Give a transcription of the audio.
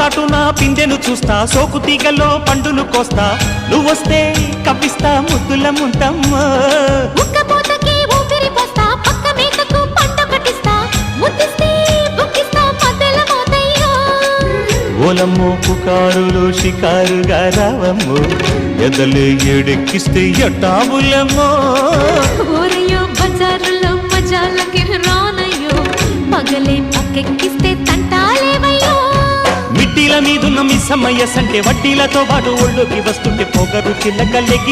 చాటున పిందెను చూస్తా, సోకు తీగల్లో పండును కోస్తా, నువ్వొస్తే కప్పిస్తా ముద్దుల ముంతమ్మో. ఉక్కపోతకి ఊపిరి పోస్తా, పక్క మేతకు పంట కట్టిస్తా, ముద్దిస్తే బుక్కిస్తా మధ్యల మోతయ్యో. ఓలమ్మో పుకారులు షికారుగా రావమ్మో, ఎదలు ఏడెక్కిస్తే ఎట్టాబులమ్మో. ఊరయ్యో బజారులో మజాలకి రానయ్యో, పగలే పక్కెక్కిస్తే తంటాలేవయ్యో. మిట్టిల మీదున్న మిస్సమ్మయ్య సంటే వడ్డీలతో పాటు ఒళ్ళోకి వస్తుంటే పొగరు చిల్లకల్లెగి